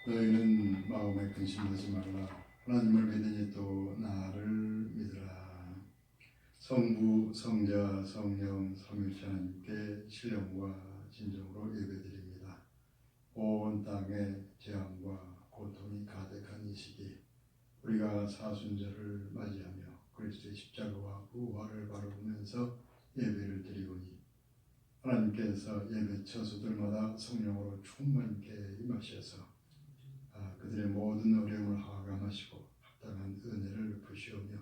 너희는 마음에 근심하지 말라. 하나님을 믿으니 또 나를 믿으라. 성부, 성자, 성령, 삼위일체 하나님께 신령과 진정으로 예배드립니다. 온 땅에 재앙과 고통이 가득한 이 시기, 우리가 사순절을 맞이하며 그리스도의 십자가와 부활을 바라보면서 예배를 드리오니 하나님께서 예배 처소들마다 성령으로 충만케 임하셔서 그들의 모든 어려움을 하감하시고 합당한 은혜를 부시오며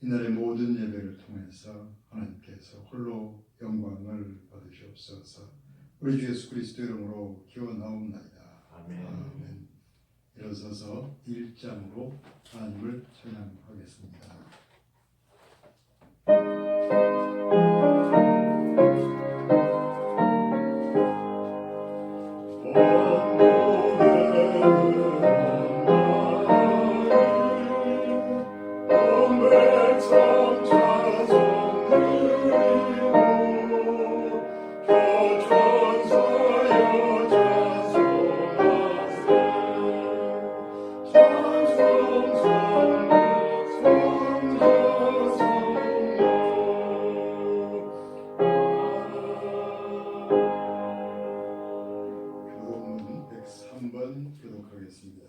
이날의 모든 예배를 통해서 하나님께서 홀로 영광을 받으시옵소서. 우리 주 예수 그리스도 이름으로 기원하옵나이다. 아멘. 일어서서 1장으로 하나님을 찬양하겠습니다. 교독문 103번 교독하겠습니다.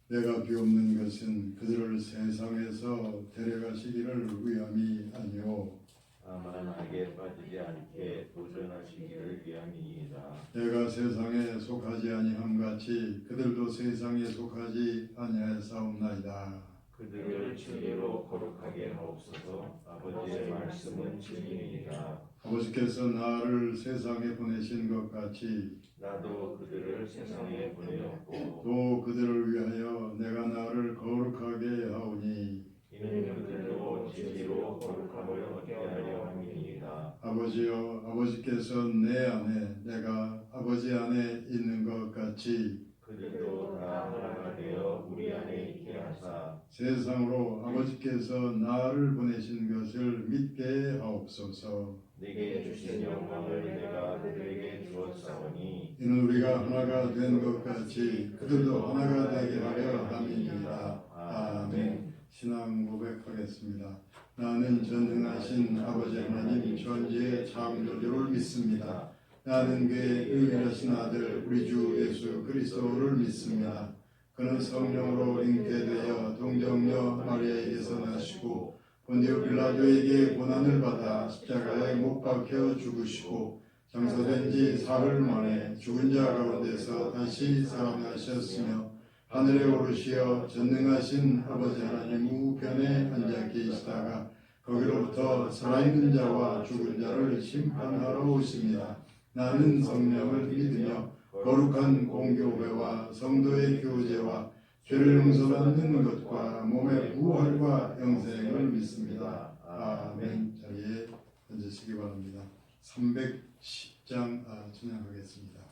내가 비옵는 것은 그들을 세상에서 데려가시기를 위함이 아니오 다만 악에 빠지지 않게 도전하시기를 위함이니이다. 내가 세상에 속하지 아니함 같이 그들도 세상에 속하지 아니하사옵나이다. 그들을 진리로 거룩하게 하옵소서. 아버지의 말씀은 진리이다. 아버지께서 나를 세상에 보내신 것 같이 나도 그들을 세상에 보내었고 또 그들을 위하여 내가 나를 거룩하게 하오니 이는 그들도 진리로 거룩함을 얻게 하려 함이니이다. 아버지여 아버지께서 내 안에 내가 아버지 안에 있는 것 같이 그들도 다 하나가 되어 우리 안에 있게 하사 세상으로 아버지께서 나를 보내신 것을 믿게 하옵소서. 내게 주신 영광을 내가 그들에게 주었사오니 이는 우리가 하나가 된 것 같이 그들도 하나가 되게 하려 함이니이다. 아멘. 신앙 고백하겠습니다. 나는 전능하신 아버지 하나님 천지의 창조주를 믿습니다. 나는 그의 유일하신 아들 우리 주 예수 그리스도를 믿습니다. 그는 성령으로 잉태되어 동정녀 마리아에게서 나시고 본디오 빌라도에게 고난을 받아 십자가에 못 박혀 죽으시고 장사된 지 사흘 만에 죽은 자 가운데서 다시 살아나셨으며 하늘에 오르시어 전능하신 아버지 하나님 우편에 앉아 계시다가 거기로부터 살아있는 자와 죽은 자를 심판하러 오십니다. 나는 성령을 믿으며 거룩한 공교회와 성도의 교제와 죄를 용서받는 것과 몸의 부활과 영생을 믿습니다. 아멘. 자리에 앉으시기 바랍니다. 310장 찬양하겠습니다.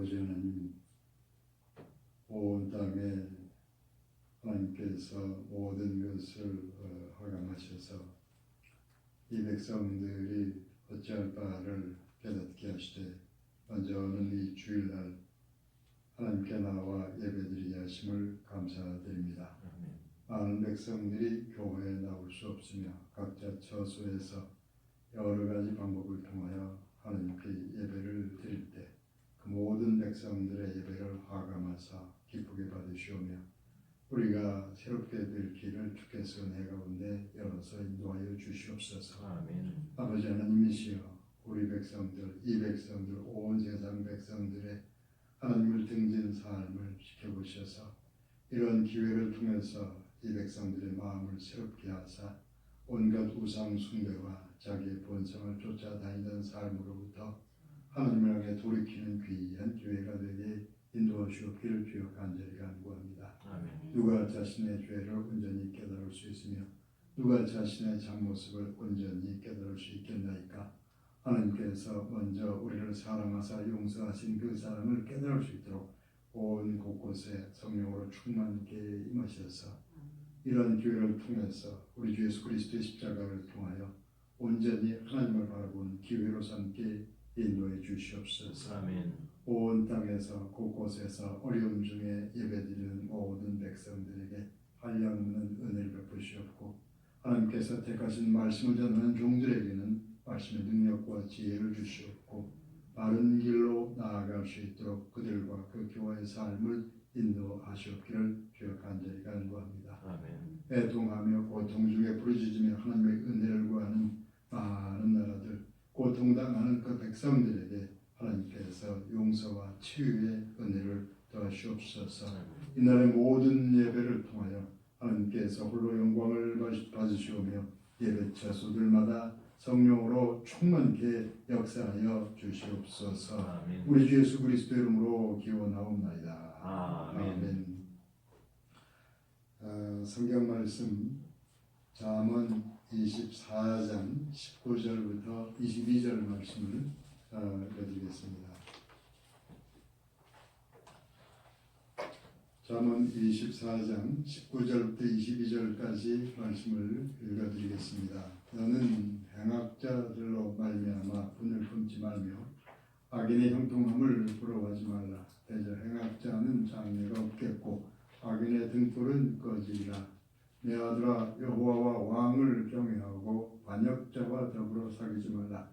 아버지 하나님, 온 땅에 하나님께서 모든 것을 허감하셔서 이 백성들이 어찌할 바를 깨닫게 하시되 먼저는 이 주일날 하나님께 나와 예배드리게 하심을 감사드립니다. 많은 백성들이 교회에 나올 수 없으며 각자 처소에서 여러 가지 방법을 통하여 하나님께 예배를 드릴 때 그 모든 백성들의 예배를 화감하사 기쁘게 받으시오며 우리가 새롭게 될 길을 주께서 내 가운데 열어서 인도하여 주시옵소서. 아멘. 아버지 하나님이시여, 우리 백성들, 이 백성들, 온 세상 백성들의 하나님을 등진 삶을 지켜보셔서 이런 기회를 통해서 이 백성들의 마음을 새롭게 하사 온갖 우상 숭배와 자기의 본성을 쫓아다니던 삶으로부터 하나님을 향해 돌이키는 귀한 기회가 되게 인도하시옵기를 주여 간절히 간구합니다. 아멘. 누가 자신의 죄를 온전히 깨달을 수 있으며 누가 자신의 잘못을 온전히 깨달을 수 있겠나이까? 하나님께서 먼저 우리를 사랑하사 용서하신 그 사랑을 깨달을 수 있도록 온 곳곳에 성령으로 충만케 임하셔서 이런 기회를 통해서 우리 주 예수 그리스도의 십자가를 통하여 온전히 하나님을 바라본 기회로 삼게 인도해 주시옵소서. 아멘. 온 땅에서 곳곳에서 어려움 중에 예배드리는 모든 백성들에게 한량없는 은혜를 베푸시옵고 하나님께서 택하신 말씀을 전하는 종들에게는 말씀의 능력과 지혜를 주시옵고 바른 길로 나아갈 수 있도록 그들과 그 교회의 삶을 인도하시옵기를 주여 간절히 간구합니다. 아멘. 애통하며 고통 중에 부르짖으며 하나님의 은혜를 구하는 많은 나라들, 고통당하는 그 백성들에게 하나님께서 용서와 치유의 은혜를 더하시옵소서. 이날의 모든 예배를 통하여 하나님께서 홀로 영광을 받으시오며 예배 처소들마다 성령으로 충만케 역사하여 주시옵소서. 아멘. 우리 주 예수 그리스도 이름으로 기원하옵나이다. 아멘. 성경 말씀 잠언 24장 19절부터 22절 말씀을 읽어드리겠습니다. 잠언 24장 19절부터 22절까지 말씀을 읽어드리겠습니다. 너는 행악자들로 말미암아 분을 품지 말며 악인의 형통함을 부러워하지 말라. 대저 행악자는 장래가 없겠고 악인의 등불은 꺼지리라. 내 아들아, 여호와와 왕을 경외하고 반역자와 더불어 사귀지 말라.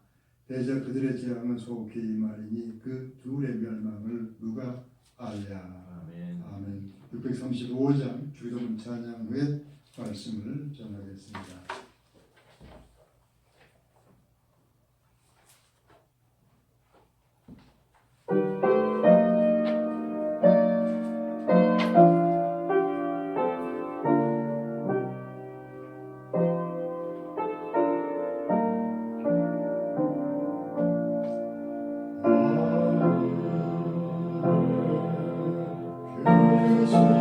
대저 그들의 재앙은 속히 임하리니 그 둘의 멸망을 누가 알랴. 아멘. 아멘. 635장 주기도문 찬양 후에 말씀을 전하겠습니다. 그 시간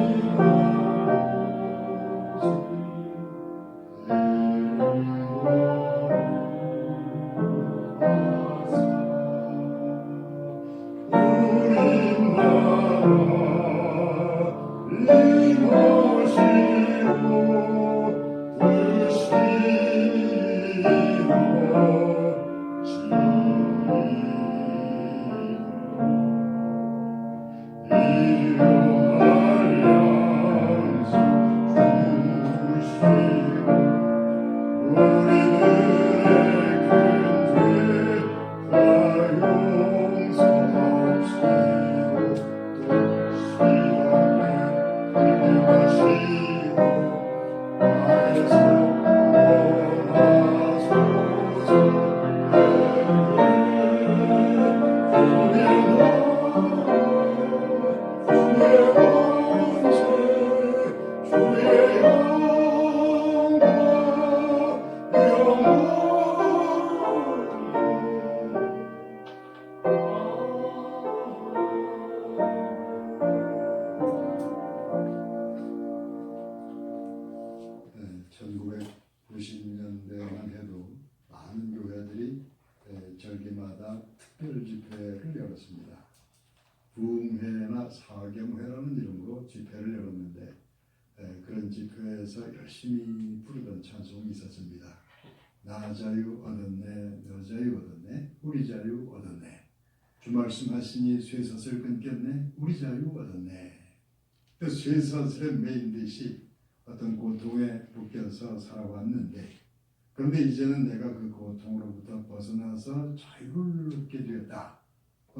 부흥회나 사경회라는 이름으로 집회를 열었는데 그런 집회에서 열심히 부르던 찬송이 있었습니다. 나 자유 얻었네, 너 자유 얻었네, 우리 자유 얻었네. 주 말씀하시니 쇠사슬 끊겼네, 우리 자유 얻었네. 그 쇠사슬에 매인 듯이 어떤 고통에 묶여서 살아왔는데, 그런데 이제는 내가 그 고통으로부터 벗어나서 자유를 얻게 되었다.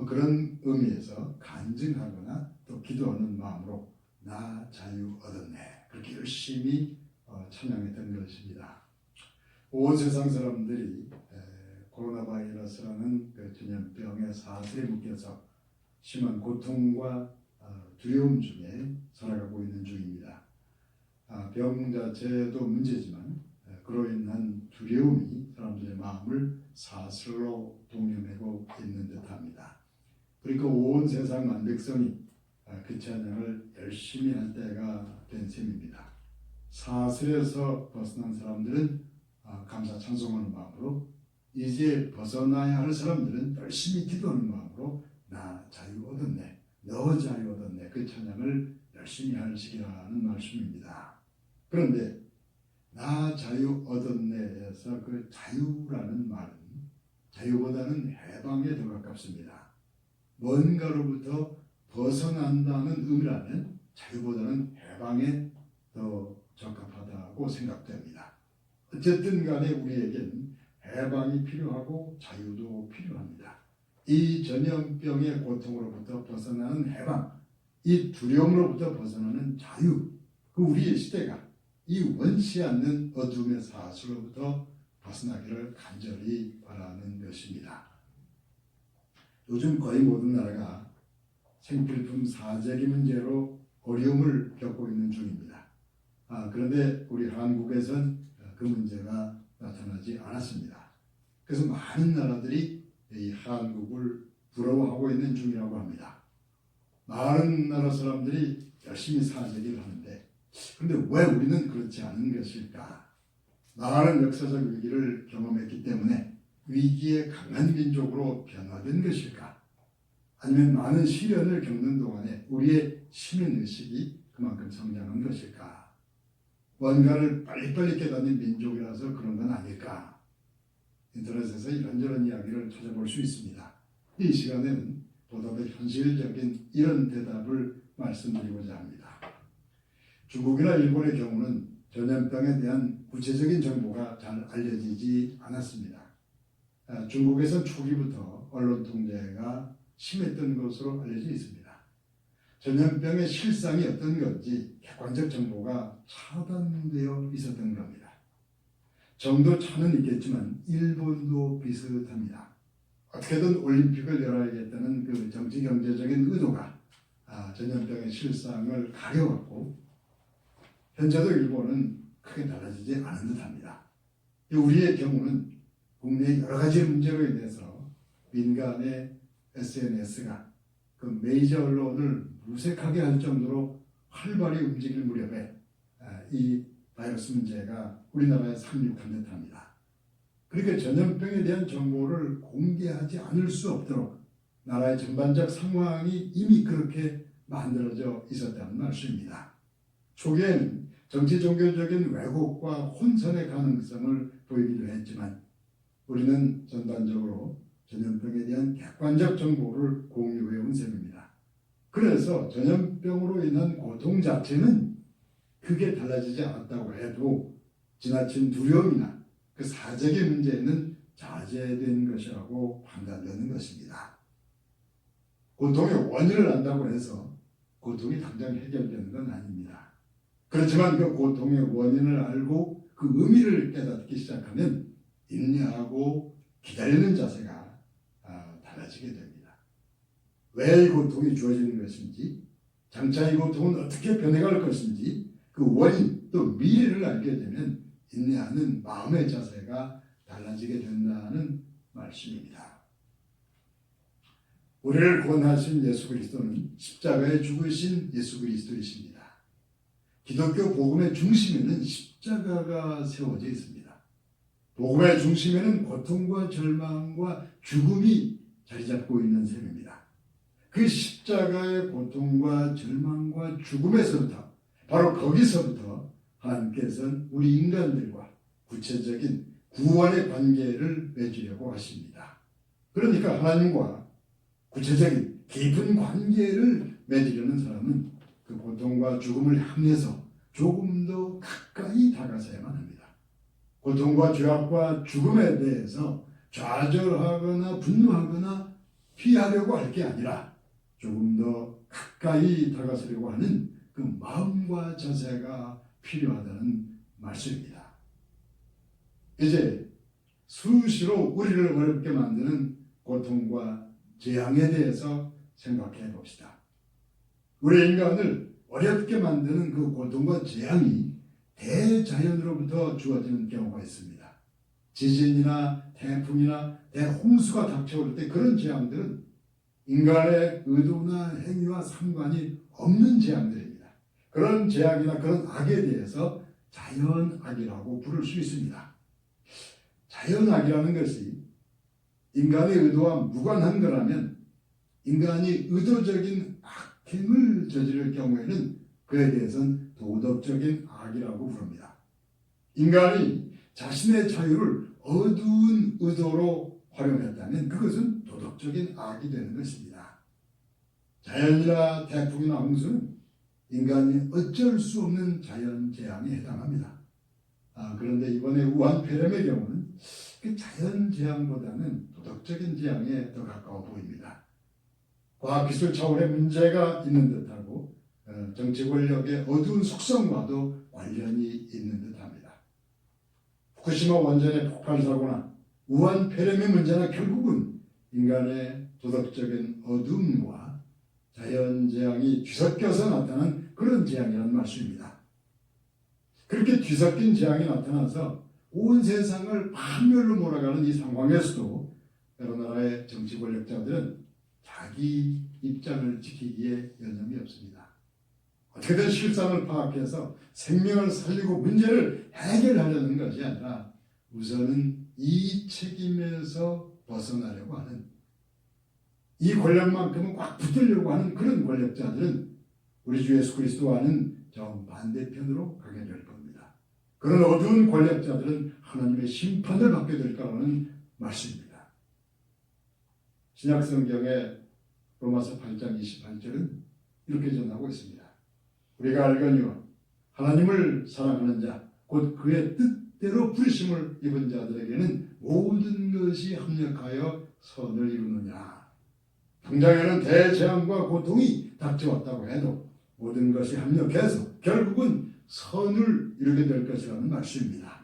그런 의미에서 간증하거나 또 기도하는 마음으로 나 자유 얻었네, 그렇게 열심히 찬양했던 것입니다. 온 세상 사람들이 코로나 바이러스라는 그 전염병의 사슬에 묶여서 심한 고통과 두려움 중에 살아가고 있는 중입니다. 병 자체도 문제지만 그로 인한 두려움이 사람들의 마음을 사슬로 동여매고 있는 듯합니다. 그러니까 온 세상 만백성이 그 찬양을 열심히 할 때가 된 셈입니다. 사슬에서 벗어난 사람들은 감사 찬송하는 마음으로, 이제 벗어나야 할 사람들은 열심히 기도하는 마음으로 나 자유 얻었네, 너 자유 얻었네, 그 찬양을 열심히 할 시기라는 말씀입니다. 그런데 나 자유 얻었네에서 그 자유라는 말은 자유보다는 해방에 더 가깝습니다. 뭔가로부터 벗어난다는 의미라면 자유보다는 해방에 더 적합하다고 생각됩니다. 어쨌든 간에 우리에겐 해방이 필요하고 자유도 필요합니다. 이 전염병의 고통으로부터 벗어나는 해방, 이 두려움으로부터 벗어나는 자유, 그 우리의 시대가 이 원치 않는 어둠의 사슬로부터 벗어나기를 간절히 바라는 것입니다. 요즘 거의 모든 나라가 생필품 사재기 문제로 어려움을 겪고 있는 중입니다. 그런데 우리 한국에선 그 문제가 나타나지 않았습니다. 그래서 많은 나라들이 이 한국을 부러워하고 있는 중이라고 합니다. 많은 나라 사람들이 열심히 사재기를 하는데, 그런데 왜 우리는 그렇지 않은 것일까? 많은 역사적 위기를 경험했기 때문에 위기에 강한 민족으로 변화된 것일까? 아니면 많은 시련을 겪는 동안에 우리의 시민의식이 그만큼 성장한 것일까? 뭔가를 빨리빨리 깨닫는 민족이라서 그런 건 아닐까? 인터넷에서 이런저런 이야기를 찾아볼 수 있습니다. 이 시간에는 보다 더 현실적인 이런 대답을 말씀드리고자 합니다. 중국이나 일본의 경우는 전염병에 대한 구체적인 정보가 잘 알려지지 않았습니다. 중국에선 초기부터 언론 통제가 심했던 것으로 알려져 있습니다. 전염병의 실상이 어떤 건지 객관적 정보가 차단되어 있었던 겁니다. 정도 차는 있겠지만 일본도 비슷합니다. 어떻게든 올림픽을 열어야겠다는 그 정치 경제적인 의도가 전염병의 실상을 가려왔고, 현재도 일본은 크게 달라지지 않은 듯합니다. 우리의 경우는 국내의 여러 가지 문제로 인해서 민간의 SNS가 그 메이저 언론을 무색하게 할 정도로 활발히 움직일 무렵에 이 바이러스 문제가 우리나라에 상륙한 듯합니다. 그러니까 전염병에 대한 정보를 공개하지 않을 수 없도록 나라의 전반적 상황이 이미 그렇게 만들어져 있었다는 말씀입니다. 초기에는 정치 종교적인 왜곡과 혼선의 가능성을 보이기도 했지만 우리는 전반적으로 전염병에 대한 객관적 정보를 공유해 온 셈입니다. 그래서 전염병으로 인한 고통 자체는 크게 달라지지 않았다고 해도 지나친 두려움이나 그 사적의 문제는 자제된 것이라고 판단되는 것입니다. 고통의 원인을 안다고 해서 고통이 당장 해결되는 건 아닙니다. 그렇지만 그 고통의 원인을 알고 그 의미를 깨닫기 시작하면 인내하고 기다리는 자세가 달라지게 됩니다. 왜 이 고통이 주어지는 것인지, 장차 이 고통은 어떻게 변해갈 것인지 그 원인 또 미래를 알게 되면 인내하는 마음의 자세가 달라지게 된다는 말씀입니다. 우리를 구원하신 예수 그리스도는 십자가에 죽으신 예수 그리스도이십니다. 기독교 복음의 중심에는 십자가가 세워져 있습니다. 복음의 중심에는 고통과 절망과 죽음이 자리 잡고 있는 셈입니다. 그 십자가의 고통과 절망과 죽음에서부터 바로 거기서부터 하나님께서는 우리 인간들과 구체적인 구원의 관계를 맺으려고 하십니다. 그러니까 하나님과 구체적인 깊은 관계를 맺으려는 사람은 그 고통과 죽음을 향해서 조금 더 가까이 다가서야만 합니다. 고통과 죄악과 죽음에 대해서 좌절하거나 분노하거나 피하려고 할 게 아니라 조금 더 가까이 다가서려고 하는 그 마음과 자세가 필요하다는 말씀입니다. 이제 수시로 우리를 어렵게 만드는 고통과 재앙에 대해서 생각해 봅시다. 우리 인간을 어렵게 만드는 그 고통과 재앙이 대자연으로부터 주어지는 경우가 있습니다. 지진이나 태풍이나 대홍수가 닥쳐올 때 그런 재앙들은 인간의 의도나 행위와 상관이 없는 재앙들입니다. 그런 재앙이나 그런 악에 대해서 자연악이라고 부를 수 있습니다. 자연악이라는 것이 인간의 의도와 무관한 거라면 인간이 의도적인 악행을 저지를 경우에는 그에 대해서는 도덕적인 악이라고 부릅니다. 인간이 자신의 자유를 어두운 의도로 활용했다면 그것은 도덕적인 악이 되는 것입니다. 자연이나 태풍이나 홍수는 인간이 어쩔 수 없는 자연재앙에 해당합니다. 그런데 이번에 우한폐렴의 경우는 그 자연재앙보다는 도덕적인 재앙에 더 가까워 보입니다. 과학기술 차원의 문제가 있는 듯하고 정치 권력의 어두운 속성과도 관련이 있는 듯합니다. 후쿠시마 원전의 폭발 사고나 우한 폐렴의 문제나 결국은 인간의 도덕적인 어둠과 자연재앙이 뒤섞여서 나타난 그런 재앙이라는 말씀입니다. 그렇게 뒤섞인 재앙이 나타나서 온 세상을 파멸로 몰아가는 이 상황에서도 여러 나라의 정치 권력자들은 자기 입장을 지키기에 여념이 없습니다. 어떻게든 실상을 파악해서 생명을 살리고 문제를 해결하려는 것이 아니라 우선은 이 책임에서 벗어나려고 하는, 이 권력만큼은 꽉 붙으려고 하는 그런 권력자들은 우리 주 예수 그리스도와는 정반대편으로 가게 될 겁니다. 그런 어두운 권력자들은 하나님의 심판을 받게 될 거라는 말씀입니다. 신약성경의 로마서 8장 28절은 이렇게 전하고 있습니다. 우리가 알거니와 하나님을 사랑하는 자, 곧 그의 뜻대로 부르심을 입은 자들에게는 모든 것이 합력하여 선을 이루느냐. 당장에는 대재앙과 고통이 닥쳐왔다고 해도 모든 것이 합력해서 결국은 선을 이루게 될 것이라는 말씀입니다.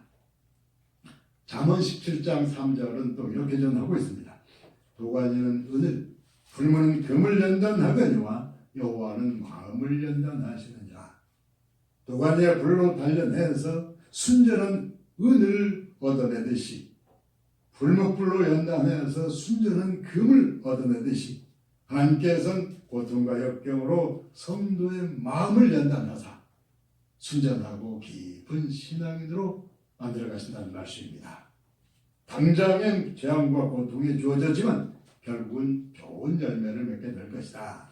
잠언 17장 3절은 또 이렇게 전하고 있습니다. 도가니는 은을, 불문은 금을 연단하거니와 여호와는 마음을 연단하시느니라. 도가니의 불로 단련해서 순전한 은을 얻어내듯이, 불목불로 연단해서 순전한 금을 얻어내듯이 하나님께서는 고통과 역경으로 성도의 마음을 연단하사 순전하고 깊은 신앙인으로 만들어 가신다는 말씀입니다. 당장엔 재앙과 고통이 주어졌지만 결국은 좋은 열매를 맺게 될 것이다.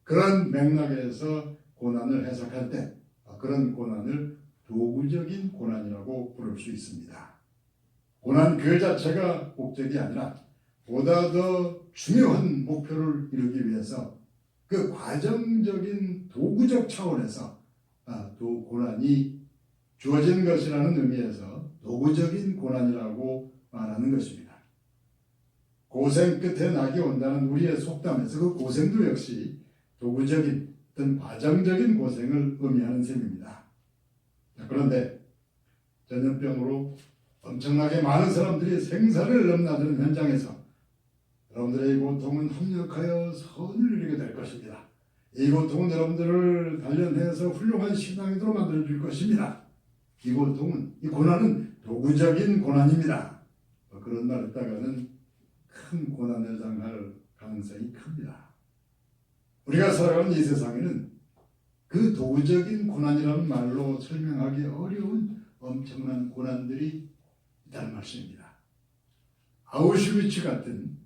그런 맥락에서 고난을 해석할 때 그런 고난을 도구적인 고난이라고 부를 수 있습니다. 고난 그 자체가 목적이 아니라 보다 더 중요한 목표를 이루기 위해서 그 과정적인 도구적 차원에서 또 고난이 주어진 것이라는 의미에서 도구적인 고난이라고 말하는 것입니다. 고생 끝에 낙이 온다는 우리의 속담에서 그 고생도 역시 도구적인 어떤 과정적인 고생을 의미하는 셈입니다. 그런데 전염병으로 엄청나게 많은 사람들이 생사를 넘나드는 현장에서 여러분들의 이 고통은 합력하여 선을 이루게 될 것입니다. 이 고통은 여러분들을 단련해서 훌륭한 신앙인으로 만들어줄 것입니다. 이 고통은, 이 고난은 도구적인 고난입니다. 그런 말 했다가는 큰 고난을 당할 가능성이 큽니다. 우리가 살아가는 이 세상에는 그 도구적인 고난이라는 말로 설명하기 어려운 엄청난 고난들이 있다는 말씀입니다. 아우슈비츠 같은,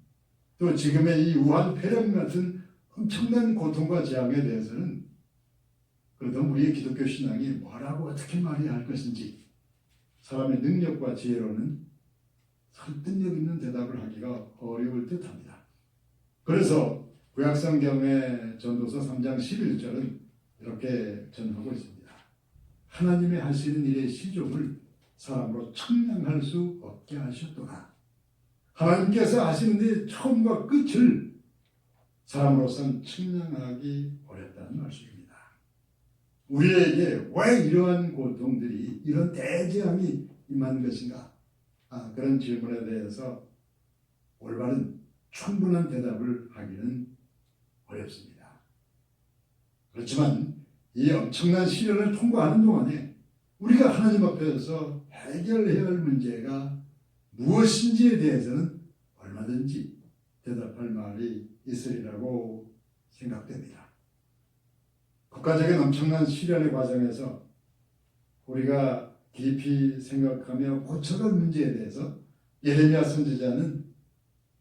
또 지금의 이 우한 폐렴 같은 엄청난 고통과 재앙에 대해서는 그래도 우리의 기독교 신앙이 뭐라고 어떻게 말해야 할 것인지 사람의 능력과 지혜로는 설득력 있는 대답을 하기가 어려울 듯합니다. 그래서 구약성경의 전도서 3장 11절은 이렇게 전하고 있습니다. 하나님의 하시는 일의 시종을 사람으로 측량할 수 없게 하셨도다. 하나님께서 하시는 일의 처음과 끝을 사람으로서는 측량하기 어렵다는 말씀입니다. 우리에게 왜 이러한 고통들이, 이런 대재앙이 임한 것인가? 그런 질문에 대해서 올바른 충분한 대답을 하기는 어렵습니다. 그렇지만 이 엄청난 시련을 통과하는 동안에 우리가 하나님 앞에서 해결해야 할 문제가 무엇인지에 대해서는 얼마든지 대답할 말이 있으리라고 생각됩니다. 국가적인 엄청난 시련의 과정에서 우리가 깊이 생각하며 고쳐갈 문제에 대해서 예레미야 선지자는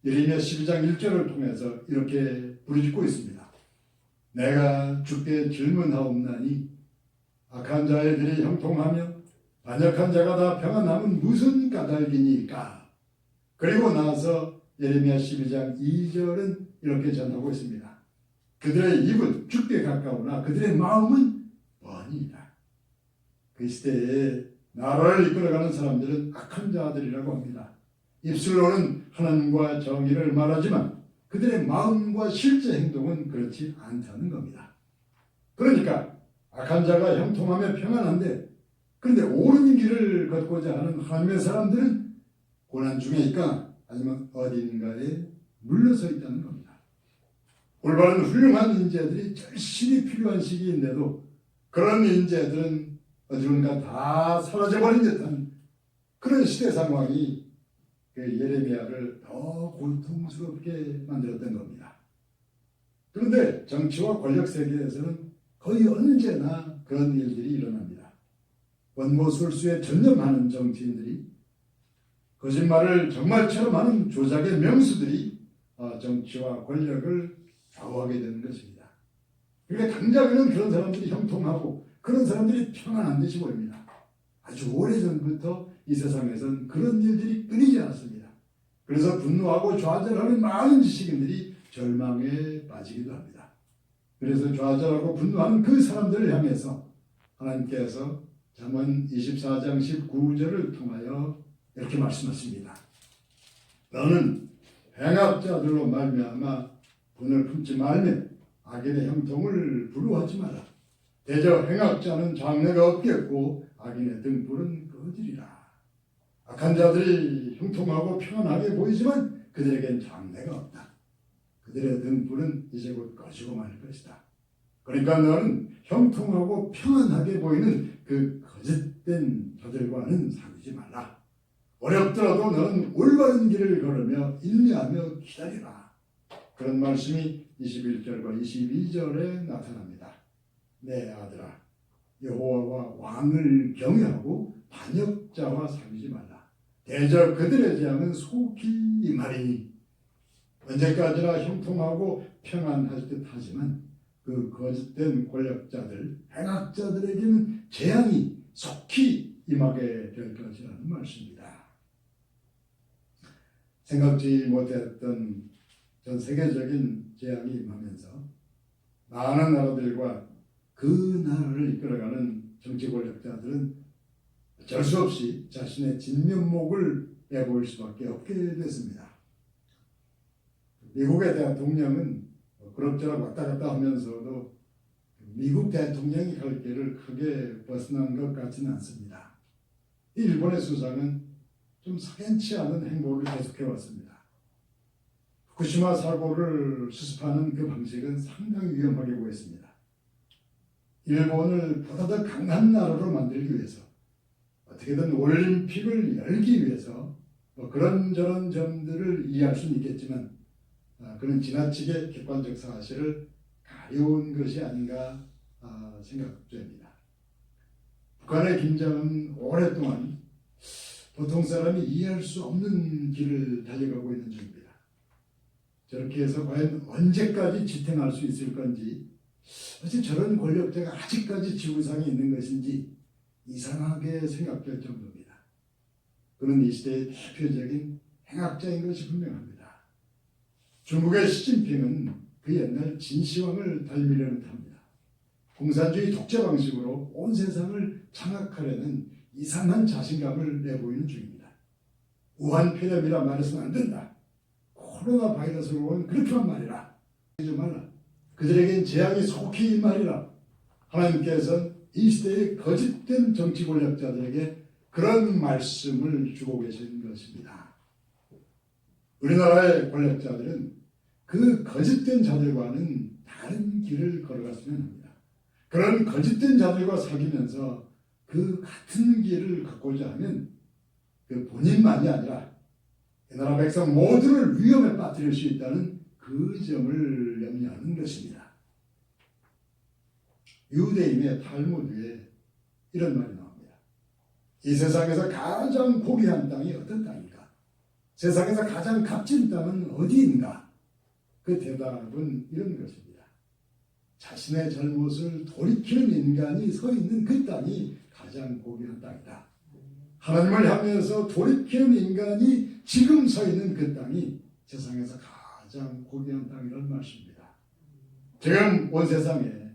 예레미야 12장 1절을 통해서 이렇게 부르짖고 있습니다. 내가 주께 질문하옵나니 악한 자애들이 형통하며 반역한 자가 다 평안함은 무슨 까닭이니까? 그리고 나서 예레미야 12장 2절은 이렇게 전하고 있습니다. 그들의 입은 주께 가까우나 그들의 마음은 먼이다. 그 시대에 나라를 이끌어가는 사람들은 악한 자들이라고 합니다. 입술로는 하나님과 정의를 말하지만 그들의 마음과 실제 행동은 그렇지 않다는 겁니다. 그러니까 악한 자가 형통하며 평안한데, 그런데 옳은 길을 걷고자 하는 하나님의 사람들은 고난 중에 있거나 아니면 어딘가에 물러서 있다는 겁니다. 올바른 훌륭한 인재들이 절실히 필요한 시기인데도 그런 인재들은 어디론가 다 사라져버린 듯한 그런 시대 상황이 그 예레미야를 더 고통스럽게 만들었던 겁니다. 그런데 정치와 권력 세계에서는 거의 언제나 그런 일들이 일어납니다. 원모술수에 전념하는 정치인들이, 거짓말을 정말처럼 하는 조작의 명수들이 정치와 권력을 좌우하게 되는 것입니다. 그러니까 당장에는 그런 사람들이 형통하고 그런 사람들이 평안한 듯이 보입니다. 아주 오래전부터 이 세상에선 그런 일들이 끊이지 않았습니다. 그래서 분노하고 좌절하는 많은 지식인들이 절망에 빠지기도 합니다. 그래서 좌절하고 분노하는 그 사람들을 향해서 하나님께서 잠언 24장 19절을 통하여 이렇게 말씀하십니다. 너는 행악자들로 말미암아 분을 품지 말며 악인의 형통을 부러워하지 마라. 대저 행악자는 장래가 없겠고 악인의 등불은 꺼지리라. 악한 자들이 형통하고 평안하게 보이지만 그들에겐 장래가 없다. 그들의 등불은 이제 곧 꺼지고 말 것이다. 그러니까 너는 형통하고 평안하게 보이는 그 거짓된 저들과는 사귀지 말라. 어렵더라도 너는 올바른 길을 걸으며 인내하며 기다리라. 그런 말씀이 21절과 22절에 나타납니다. 내 아들아, 여호와와 왕을 경외하고 반역자와 사귀지 말라. 대저 그들의 재앙은 속히 임하리니. 언제까지나 형통하고 평안할 듯 하지만 그 거짓된 권력자들, 행악자들에게는 재앙이 속히 임하게 될 것이라는 말씀입니다. 생각지 못했던 전 세계적인 재앙이 임하면서 많은 나라들과 그 나라를 이끌어가는 정치 권력자들은 어쩔 수 없이 자신의 진면목을 내보일 수밖에 없게 됐습니다. 미국의 대통령은 그럭저럭 왔다 갔다 하면서도 미국 대통령이 갈 길을 크게 벗어난 것 같지는 않습니다. 일본의 수상은 좀 석연치 않은 행보를 계속해왔습니다. 후쿠시마 사고를 수습하는 그 방식은 상당히 위험하게 보였습니다. 일본을 보다 더 강한 나라로 만들기 위해서, 어떻게든 올림픽을 열기 위해서 그런저런 점들을 이해할 수는 있겠지만 그는 지나치게 객관적 사실을 가려운 것이 아닌가 생각됩니다. 북한의 김정은 오랫동안 보통 사람이 이해할 수 없는 길을 달려가고 있는 중입니다. 저렇게 해서 과연 언제까지 지탱할 수 있을 건지, 어째 저런 권력자가 아직까지 지구상에 있는 것인지 이상하게 생각될 정도입니다. 그는 이 시대의 대표적인 행악자인 것이 분명합니다. 중국의 시진핑은 그 옛날 진시황을 닮으려는 듯합니다. 공산주의 독재 방식으로 온 세상을 장악하려는 이상한 자신감을 내보이는 중입니다. 우한 폐렴이라 말해서는 안 된다. 코로나 바이러스로 온 그렇게만 말이라. 하지 말라. 그들에겐 재앙이 속히 임하리라. 하나님께서는 이 시대의 거짓된 정치 권력자들에게 그런 말씀을 주고 계신 것입니다. 우리나라의 권력자들은 그 거짓된 자들과는 다른 길을 걸어갔으면 합니다. 그런 거짓된 자들과 사귀면서 그 같은 길을 걷고자 하면 그 본인만이 아니라 이 나라 백성 모두를 위험에 빠뜨릴 수 있다는 그 점을 염려하는 것입니다. 유대인의 탈무드에 이런 말이 나옵니다. 이 세상에서 가장 고귀한 땅이 어떤 땅인가? 세상에서 가장 값진 땅은 어디인가? 그 대답은 이런 것입니다. 자신의 잘못을 돌이키는 인간이 서 있는 그 땅이 가장 고귀한 땅이다. 하나님을 향해서 돌이키는 인간이 지금 서 있는 그 땅이 세상에서 가장 고귀한 땅이라는 말씀입니다. 지금 온 세상에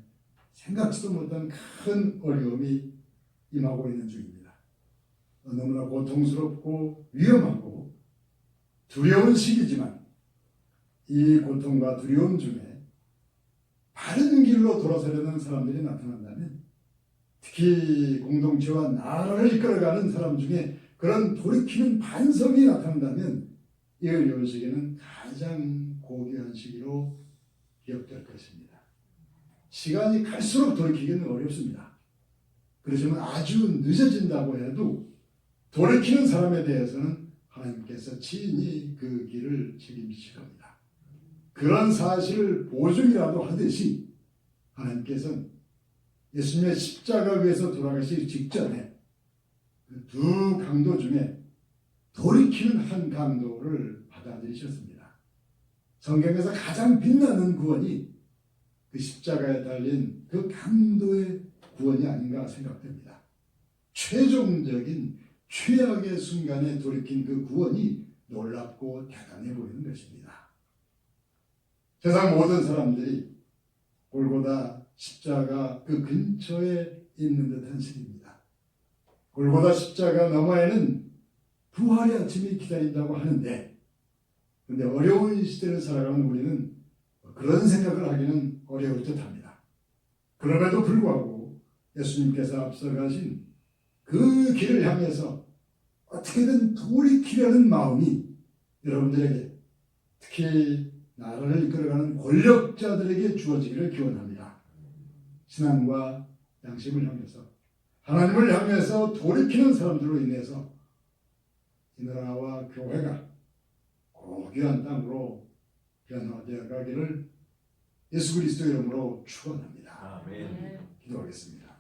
생각지도 못한 큰 어려움이 임하고 있는 중입니다. 너무나 고통스럽고 위험하고 두려운 시기지만 이 고통과 두려움 중에 바른 길로 돌아서려는 사람들이 나타난다면, 특히 공동체와 나라를 이끌어가는 사람 중에 그런 돌이키는 반성이 나타난다면 이 어려운 시기는 가장 고귀한 시기로 기억될 것입니다. 시간이 갈수록 돌이키기는 어렵습니다. 그렇지만 아주 늦어진다고 해도 돌이키는 사람에 대해서는 하나님께서 친히 그 길을 책임지실 겁니다. 그런 사실을 보증이라도 하듯이 하나님께서는 예수님의 십자가 위에서 돌아가시기 직전에 그 두 강도 중에 돌이키는 한 강도를 받아들이셨습니다. 성경에서 가장 빛나는 구원이 그 십자가에 달린 그 강도의 구원이 아닌가 생각됩니다. 최종적인 최악의 순간에 돌이킨 그 구원이 놀랍고 대단해 보이는 것입니다. 세상 모든 사람들이 골고다 십자가 그 근처에 있는 듯한 시기입니다. 골고다 십자가 너머에는 부활의 아침이 기다린다고 하는데, 그런데 어려운 시대를 살아가는 우리는 그런 생각을 하기는 어려울 듯합니다. 그럼에도 불구하고 예수님께서 앞서가신 그 길을 향해서 어떻게든 돌이키려는 마음이 여러분들에게, 특히 나라를 이끌어가는 권력자들에게 주어지기를 기원합니다. 신앙과 양심을 향해서, 하나님을 향해서 돌이키는 사람들로 인해서 이 나라와 교회가 고귀한 땅으로 변화되어 가기를 예수 그리스도 이름으로 축원합니다. 아멘. 기도하겠습니다.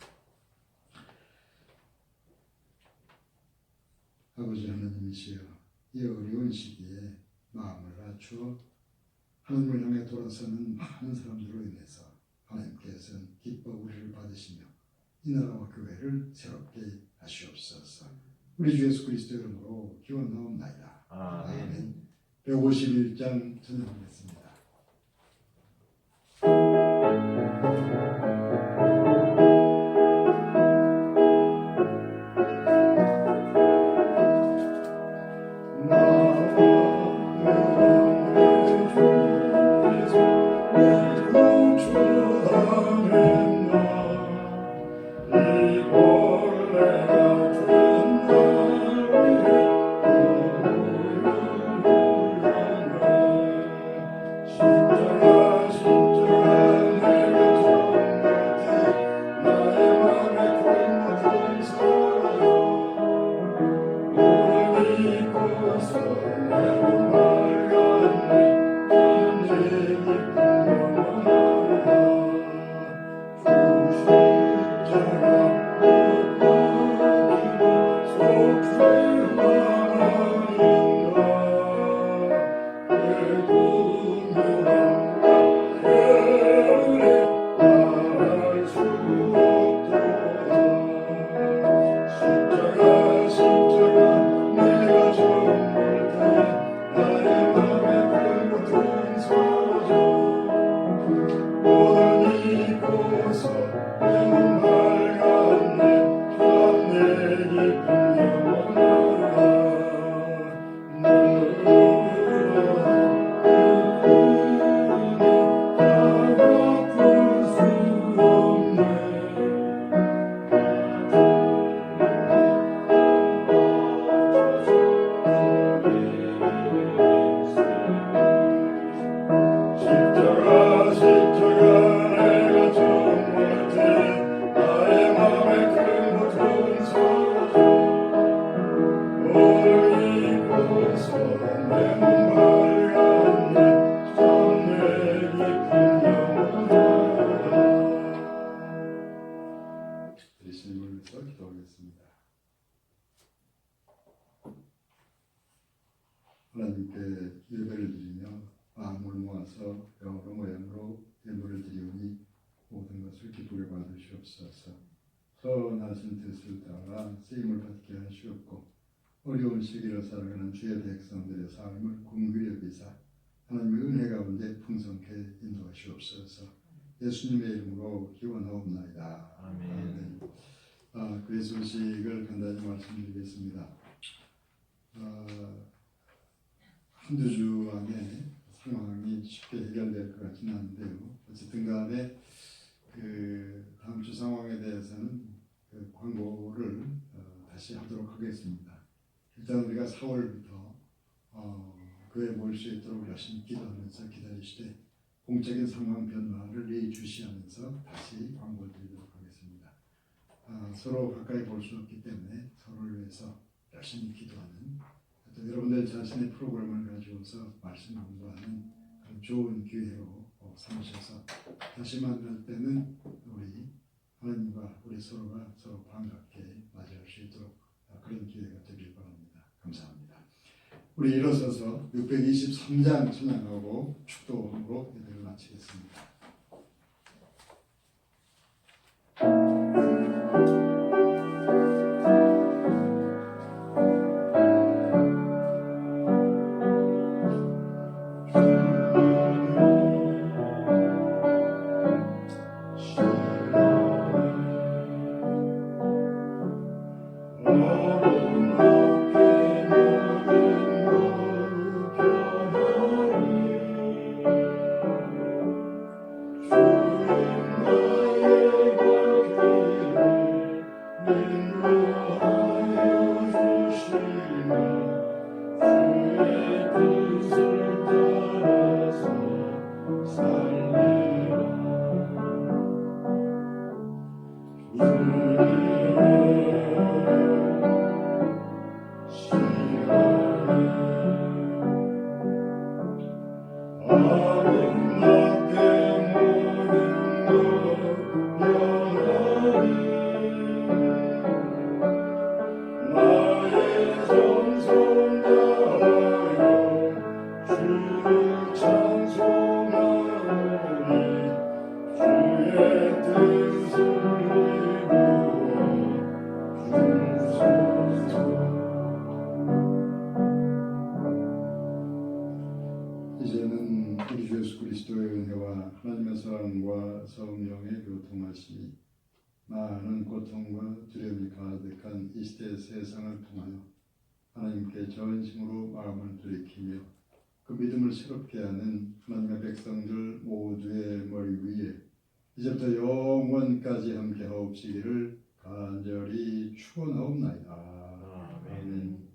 아버지 하나님이시여, 이 어려운 시기에 마음을 낮추어 하나님을 향해 돌아서는 많은 사람들로 인해서 하나님께서는 기뻐 우리를 받으시며 이 나라와 교회를 새롭게 하시옵소서. 우리 주 예수 그리스도 이름으로 기원하옵나이다. 아멘. 151장 전하겠습니다. 이곳서 내몸 밝았네 내 깊은 영혼아 눈으로 바라볼 수 없네 십자가 내가 정말 때 나의 맘에 큰 고통 사줘 오늘 이곳서 내 몸 밝았네 참내 깊은 영혼아 예수님을 위해서 기도하겠습니다. 하나님께 예배를 드리며 마음을 모아서 여러 모양으로 예물을 드리오니 모든 것을 기쁘게 받으시옵소서. 선하신 뜻을 따라 쓰임을 받게 하시옵고 어려운 시기를 살아가는 주의 백성들의 삶을 긍휼히 여기사 하나님의 은혜 가운데 풍성케 인도하시옵소서. 예수님의 이름으로 기원하옵나이다. 아멘. 그의 소식을 간단히 말씀드리겠습니다. 한두 주 안에 상황이 쉽게 해결될 것 같지는 않은데요. 어쨌든 간에 다음 주 상황에 대해서는 광고를 다시 하도록 하겠습니다. 일단 우리가 4월부터 교회에 모일 수 있도록 열심히 기도하면서 기다리시되 공적인 상황 변화를 예의주시하면서 다시 광고를 드리도록 하겠습니다. 서로 가까이 볼 수 없기 때문에 서로를 위해서 열심히 기도하는 또 여러분들 자신의 프로그램을 가지고서 말씀 공부하는 그런 좋은 기회로 삼으셔서 다시 만날 때는 우리 하나님과 우리 서로가 서로 반갑게 맞이할 수 있도록 그런 기회가 되길 바랍니다. 감사합니다. 우리 일어서서 623장 찬양하고 축도함으로 예배를 마치겠습니다. 이제는 우리 주 예수 그리스도의 은혜와 하나님의 사랑과 성령의 교통하심이 많은 고통과 두려움이 가득한 이 시대 세상을 통하여 하나님께 전심으로 마음을 돌이키며 그 믿음을 새롭게 하는 하나님의 백성들 모두의 머리 위에 이제부터 영원까지 함께 하옵시기를 간절히 축원하옵나이다. 아멘.